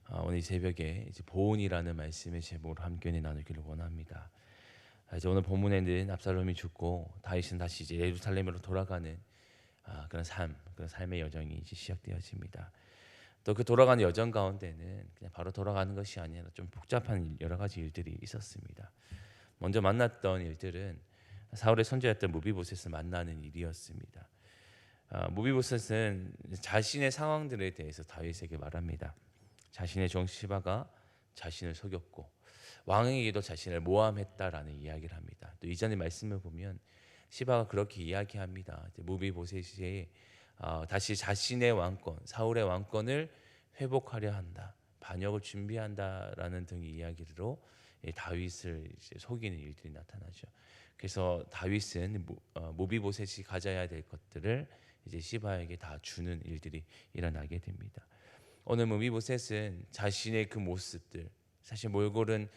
오늘 이 새벽에 이제 보온이라는 말씀의 제목으로 함께 은혜 나누기를 원합니다. 이제 오늘 본문에는 압살롬이 죽고 다윗은 다시 이제 예루살렘으로 돌아가는 그런 삶의 여정이 이제 시작되어집니다. 또 그 돌아가는 여정 가운데는 그냥 바로 돌아가는 것이 아니라 좀 복잡한 여러 가지 일들이 있었습니다. 먼저 만났던 일들은 사울의 손자였던 무비보셋을 만나는 일이었습니다. 무비보셋은 자신의 상황들에 대해서 다윗에게 말합니다. 자신의 종 시바가 자신을 속였고 왕에게도 자신을 모함했다라는 이야기를 합니다. 또 이전의 말씀을 보면 시바가 그렇게 이야기합니다. 무비보셋이 다시 자신의 왕권, 사울의 왕권을 회복하려 한다, 반역을 준비한다라는 등의 이야기로 다윗을 이제 속이는 일들이 나타나죠. 그래서 다윗은 무비보셋이 가져야 될 것들을 이제 시바에게 다 주는 일들이 일어나게 됩니다. 오늘 무비보셋은 자신의 그 모습들, 사실 몰골은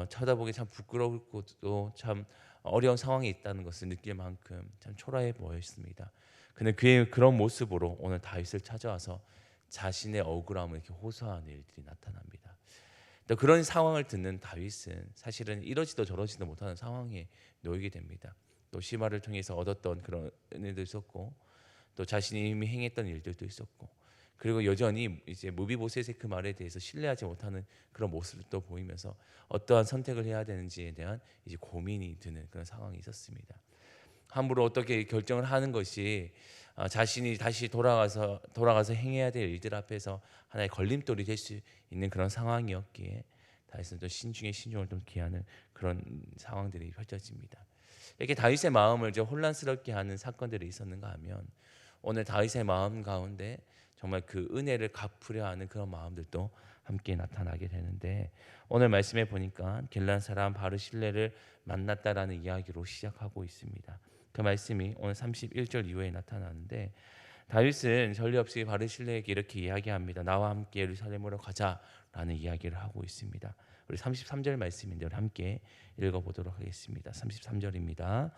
쳐다보기 참 부끄럽고 또 참 어려운 상황이 있다는 것을 느낄 만큼 참 초라해 보였습니다. 근데 그의 그런 모습으로 오늘 다윗을 찾아와서 자신의 억울함을 이렇게 호소하는 일들이 나타납니다. 또 그런 상황을 듣는 다윗은 사실은 이러지도 저러지도 못하는 상황에 놓이게 됩니다. 또 시바를 통해서 얻었던 그런 은혜도 있었고, 또 자신이 이미 행했던 일들도 있었고, 그리고 여전히 이제 무비보셋의 그 말에 대해서 신뢰하지 못하는 그런 모습을 또 보이면서 어떠한 선택을 해야 되는지에 대한 이제 고민이 드는 그런 상황이 있었습니다. 함부로 어떻게 결정을 하는 것이 자신이 다시 돌아가서 행해야 될 일들 앞에서 하나의 걸림돌이 될 수 있는 그런 상황이었기에 다윗은 또 신중에 신중을 좀 기하는 그런 상황들이 펼쳐집니다. 이렇게 다윗의 마음을 좀 혼란스럽게 하는 사건들이 있었는가 하면 오늘 다윗의 마음 가운데 정말 그 은혜를 갚으려 하는 그런 마음들도 함께 나타나게 되는데, 오늘 말씀에 보니까 길란 사람 바르실레를 만났다라는 이야기로 시작하고 있습니다. 그 말씀이 오늘 31절 이후에 나타나는데, 다윗은 전례 없이 바르실레에게 이렇게 이야기합니다. 나와 함께 예루살렘으로 가자라는 이야기를 하고 있습니다. 우리 33절 말씀인데 우리 함께 읽어보도록 하겠습니다. 33절입니다.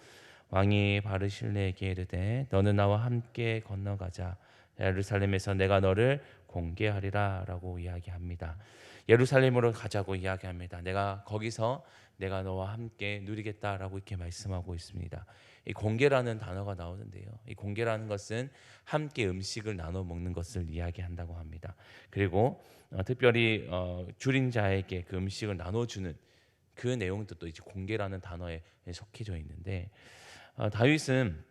왕이 바르실레에게 이르되 너는 나와 함께 건너가자. 예루살렘에서 내가 너를 공개하리라 라고 이야기합니다. 예루살렘으로 가자고 이야기합니다. 내가 너와 함께 누리겠다라고 이렇게 말씀하고 있습니다. 이 공개라는 단어가 나오는데요, 이 공개라는 것은 함께 음식을 나눠 먹는 것을 이야기한다고 합니다. 그리고 특별히 줄인 자에게 그 음식을 나눠주는 그 내용도 또 이제 공개라는 단어에 속해져 있는데, 다윗은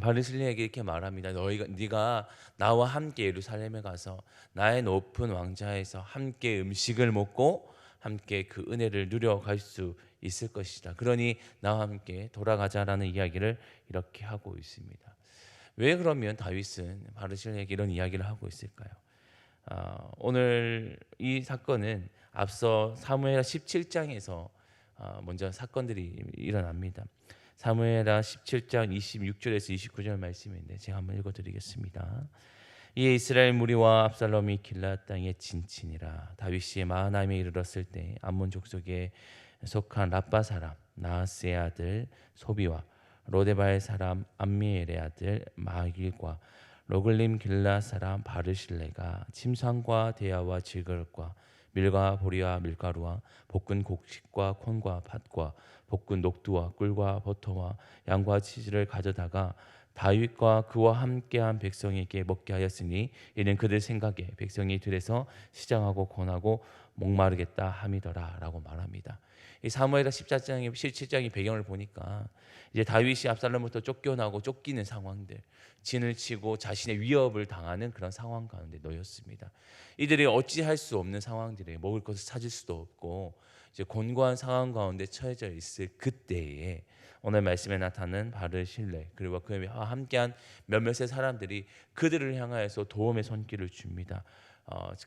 바르실레에게 이렇게 말합니다. 네가 나와 함께 예루살렘에 가서 나의 높은 왕자에서 함께 음식을 먹고 함께 그 은혜를 누려갈 수 있을 것이다. 그러니 나와 함께 돌아가자라는 이야기를 이렇게 하고 있습니다. 왜 그러면 다윗은 바르실레에게 이런 이야기를 하고 있을까요? 오늘 이 사건은 앞서 사무엘 17장에서 먼저 사건들이 일어납니다. 사무엘하 17장 26절에서 29절 말씀인데 제가 한번 읽어드리겠습니다. 이에 이스라엘 무리와 압살롬이 길앗 땅에 진친이라. 다윗이 마하나임에 이르렀을 때 암몬 족속에 속한 라빠 사람 나하스의 아들 소비와 로데바의 사람 암미엘의 아들 마길과 로글림 길라 사람 바르실레가 침상과 대야와 질그릇과 밀과 보리와 밀가루와 볶은 곡식과 콘과 팥과 볶은 녹두와 꿀과 버터와 양과 치즈를 가져다가 다윗과 그와 함께한 백성에게 먹게 하였으니 이는 그들 생각에 백성이 들에서 시장하고 권하고 목마르겠다 함이더라라고 말합니다. 이 사무엘하 17장의 배경을 보니까 이제 다윗이 압살롬부터 쫓겨나고 쫓기는 상황들, 진을 치고 자신의 위협을 당하는 그런 상황 가운데 놓였습니다. 이들이 어찌할 수 없는 상황들에 먹을 것을 찾을 수도 없고 이제 곤고한 상황 가운데 처해져 있을 그때에 오늘 말씀에 나타나는 바르실레 그리고 그와 함께한 몇몇의 사람들이 그들을 향하여서 도움의 손길을 줍니다.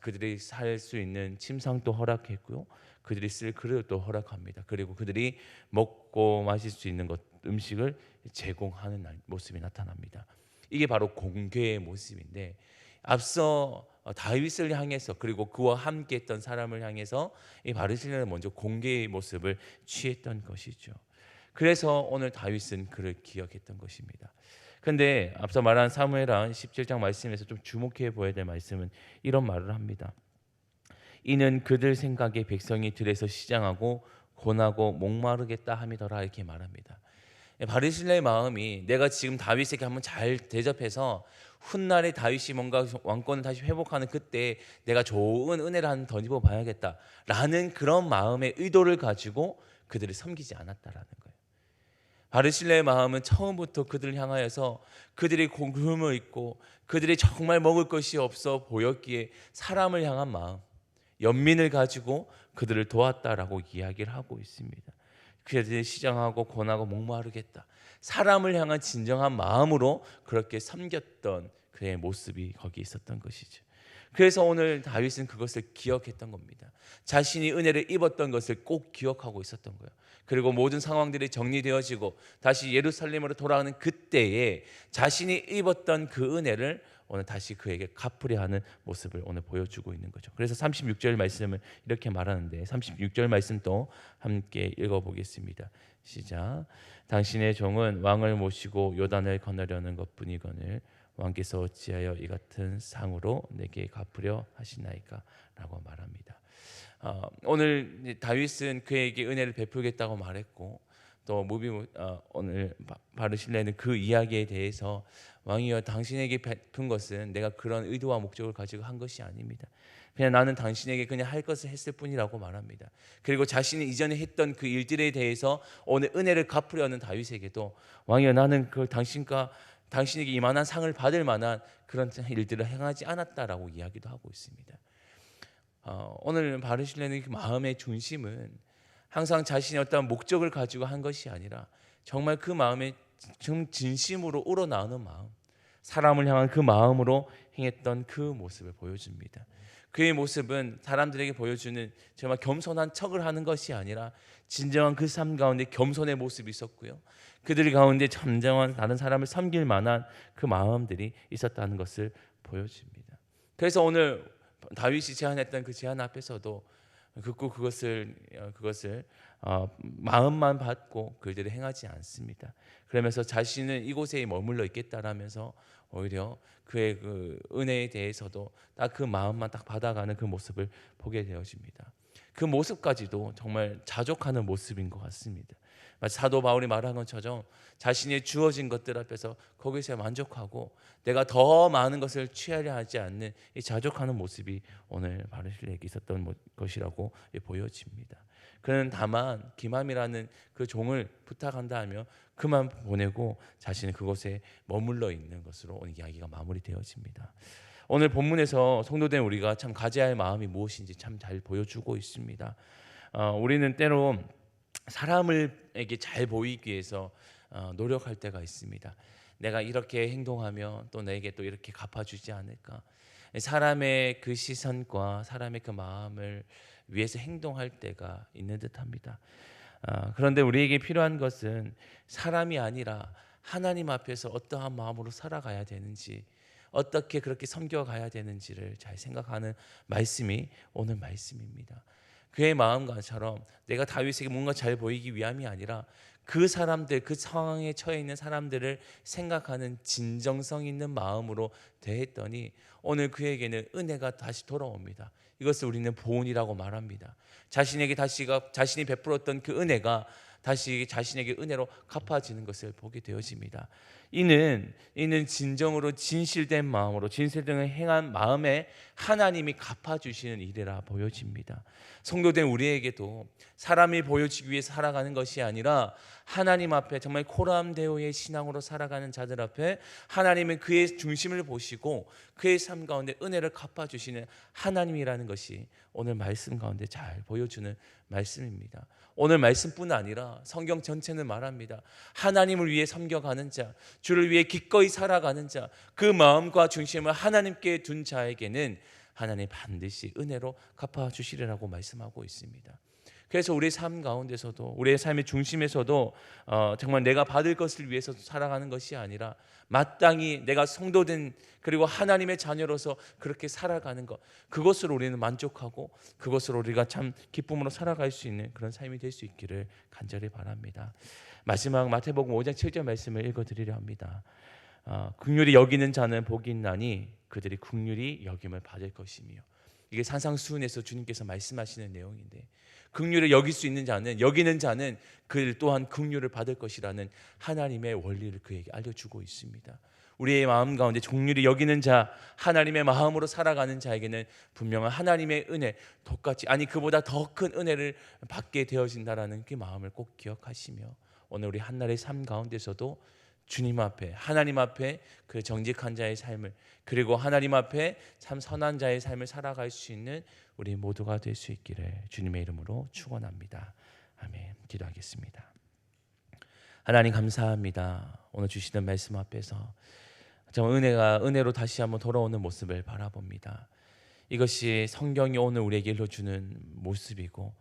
그들이 살 수 있는 침상도 허락했고요, 그들이 쓸 그릇도 허락합니다. 그리고 그들이 먹고 마실 수 있는 음식을 제공하는 모습이 나타납니다. 이게 바로 공개의 모습인데, 앞서 다윗을 향해서 그리고 그와 함께했던 사람을 향해서 이 바르실레는 먼저 공개의 모습을 취했던 것이죠. 그래서 오늘 다윗은 그를 기억했던 것입니다. 그런데 앞서 말한 사무엘하 17장 말씀에서 좀 주목해 보아야 될 말씀은 이런 말을 합니다. 이는 그들 생각에 백성이 들에서 시장하고 고나고 목마르겠다 함이더라 이렇게 말합니다. 바르실레의 마음이 내가 지금 다윗에게 한번 잘 대접해서 훗날에 다윗이 뭔가 왕권을 다시 회복하는 그때 내가 좋은 은혜를 한 덧입어 봐야겠다라는 그런 마음의 의도를 가지고 그들을 섬기지 않았다라는 거예요. 바르실레의 마음은 처음부터 그들을 향하여서 그들이 굶어 있고 그들이 정말 먹을 것이 없어 보였기에 사람을 향한 마음, 연민을 가지고 그들을 도왔다라고 이야기를 하고 있습니다. 그들이 시장하고 권하고 목마르겠다. 사람을 향한 진정한 마음으로 그렇게 섬겼던 그의 모습이 거기 있었던 것이죠. 그래서 오늘 다윗은 그것을 기억했던 겁니다. 자신이 은혜를 입었던 것을 꼭 기억하고 있었던 거예요. 그리고 모든 상황들이 정리되어지고 다시 예루살렘으로 돌아가는 그때에 자신이 입었던 그 은혜를 오늘 다시 그에게 갚으려 하는 모습을 오늘 보여주고 있는 거죠. 그래서 36절 말씀을 이렇게 말하는데 36절 말씀 또 함께 읽어보겠습니다. 시작. 당신의 종은 왕을 모시고 요단을 건너려는 것뿐이거늘 왕께서 어찌하여 이 같은 상으로 내게 갚으려 하시나이까 라고 말합니다. 오늘 다윗은 그에게 은혜를 베풀겠다고 말했고 또 오늘 바르실레는 그 이야기에 대해서 왕이여 당신에게 베푼 것은 내가 그런 의도와 목적을 가지고 한 것이 아닙니다. 그냥 나는 당신에게 그냥 할 것을 했을 뿐이라고 말합니다. 그리고 자신이 이전에 했던 그 일들에 대해서 오늘 은혜를 갚으려는 다윗에게도 왕이여 나는 그 당신에게 이만한 상을 받을 만한 그런 일들을 행하지 않았다라고 이야기도 하고 있습니다. 오늘 바르실레는 그 마음의 중심은 항상 자신의 어떤 목적을 가지고 한 것이 아니라 정말 그 마음에 진심으로 우러나오는 마음, 사람을 향한 그 마음으로 행했던 그 모습을 보여줍니다. 그의 모습은 사람들에게 보여주는 정말 겸손한 척을 하는 것이 아니라 진정한 그 삶 가운데 겸손의 모습이 있었고요. 그들 가운데 잠잠한 다른 사람을 섬길 만한 그 마음들이 있었다는 것을 보여줍니다. 그래서 오늘 다윗이 제안했던 그 제안 앞에서도 그것을 마음만 받고 그들이 행하지 않습니다. 그러면서 자신은 이곳에 머물러 있겠다라면서 오히려 그의 그 은혜에 대해서도 딱 그 마음만 딱 받아가는 그 모습을 보게 되어집니다. 그 모습까지도 정말 자족하는 모습인 것 같습니다. 마치 사도 바울이 말한 것처럼 자신이 주어진 것들 앞에서 거기서 만족하고 내가 더 많은 것을 취하려 하지 않는 이 자족하는 모습이 오늘 바르실레에게 있었던 것이라고 보여집니다. 그는 다만 기맘이라는 그 종을 부탁한다 하며 그만 보내고 자신은 그곳에 머물러 있는 것으로 오늘 이야기가 마무리되어집니다. 오늘 본문에서 성도된 우리가 참 가져야 할 마음이 무엇인지 참 잘 보여주고 있습니다. 우리는 때로 사람에게 잘 보이기 위해서 노력할 때가 있습니다. 내가 이렇게 행동하면 또 내게 또 이렇게 갚아주지 않을까. 사람의 그 시선과 사람의 그 마음을 위해서 행동할 때가 있는 듯합니다. 그런데 우리에게 필요한 것은 사람이 아니라 하나님 앞에서 어떠한 마음으로 살아가야 되는지, 어떻게 그렇게 섬겨가야 되는지를 잘 생각하는 말씀이 오늘 말씀입니다. 그의 마음과처럼 내가 다윗에게 뭔가 잘 보이기 위함이 아니라 그 사람들, 그 상황에 처해 있는 사람들을 생각하는 진정성 있는 마음으로 대했더니 오늘 그에게는 은혜가 다시 돌아옵니다. 이것을 우리는 보은이라고 말합니다. 자신이 베풀었던 그 은혜가 다시 자신에게 은혜로 갚아지는 것을 보게 되어집니다. 이는 진정으로 진실된 마음으로 진실된 행한 마음에 하나님이 갚아주시는 일이라 보여집니다. 성도된 우리에게도 사람이 보여지기 위해서 살아가는 것이 아니라 하나님 앞에 정말 코람데오의 신앙으로 살아가는 자들 앞에 하나님은 그의 중심을 보시고 그의 삶 가운데 은혜를 갚아주시는 하나님이라는 것이 오늘 말씀 가운데 잘 보여주는 말씀입니다. 오늘 말씀뿐 아니라 성경 전체는 말합니다. 하나님을 위해 섬겨가는 자, 주를 위해 기꺼이 살아가는 자, 그 마음과 중심을 하나님께 둔 자에게는 하나님 반드시 은혜로 갚아주시리라고 말씀하고 있습니다. 그래서 우리의 삶 가운데서도 우리의 삶의 중심에서도 정말 내가 받을 것을 위해서 살아가는 것이 아니라 마땅히 내가 성도된 그리고 하나님의 자녀로서 그렇게 살아가는 것, 그것으로 우리는 만족하고 그것으로 우리가 참 기쁨으로 살아갈 수 있는 그런 삶이 될 수 있기를 간절히 바랍니다. 마지막 마태복음 5장 7절 말씀을 읽어드리려 합니다. 긍휼히 여기는 자는 복이 있나니 그들이 긍휼히 여김을 받을 것이며. 이게 산상수훈에서 주님께서 말씀하시는 내용인데, 긍휼을 여길 수 있는 자는, 여기는 자는 그 또한 긍휼을 받을 것이라는 하나님의 원리를 그에게 알려주고 있습니다. 우리의 마음 가운데 긍휼히 여기는 자, 하나님의 마음으로 살아가는 자에게는 분명한 하나님의 은혜, 똑같이 아니 그보다 더 큰 은혜를 받게 되어진다라는 그 마음을 꼭 기억하시며, 오늘 우리 한날의 삶 가운데서도 주님 앞에, 하나님 앞에 그 정직한 자의 삶을, 그리고 하나님 앞에 참 선한 자의 삶을 살아갈 수 있는 우리 모두가 될 수 있기를 주님의 이름으로 축원합니다. 아멘. 기도하겠습니다. 하나님 감사합니다. 오늘 주시는 말씀 앞에서 정말 은혜로 다시 한번 돌아오는 모습을 바라봅니다. 이것이 성경이 오늘 우리에게 일러주는 모습이고,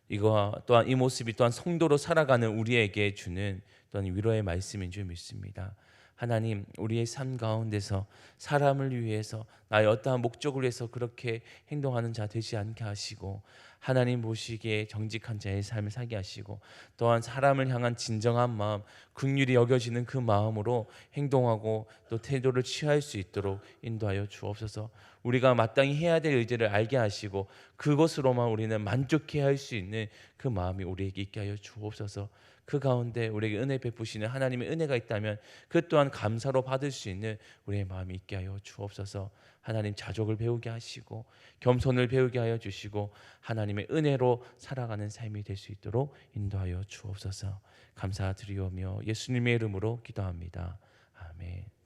이거 또한 이 모습이 또한 성도로 살아가는 우리에게 주는 또한 위로의 말씀인 줄 믿습니다. 하나님, 우리의 삶 가운데서 사람을 위해서, 나의 어떠한 목적을 위해서 그렇게 행동하는 자 되지 않게 하시고, 하나님 보시기에 정직한 자의 삶을 살게 하시고, 또한 사람을 향한 진정한 마음, 긍휼히 여겨지는 그 마음으로 행동하고 또 태도를 취할 수 있도록 인도하여 주옵소서. 우리가 마땅히 해야 될 의지를 알게 하시고 그것으로만 우리는 만족해야 할 수 있는 그 마음이 우리에게 있게 하여 주옵소서. 그 가운데 우리에게 은혜 베푸시는 하나님의 은혜가 있다면 그 또한 감사로 받을 수 있는 우리의 마음이 있게 하여 주옵소서. 하나님, 자족을 배우게 하시고 겸손을 배우게 하여 주시고 하나님의 은혜로 살아가는 삶이 될 수 있도록 인도하여 주옵소서. 감사드리오며 예수님의 이름으로 기도합니다. 아멘.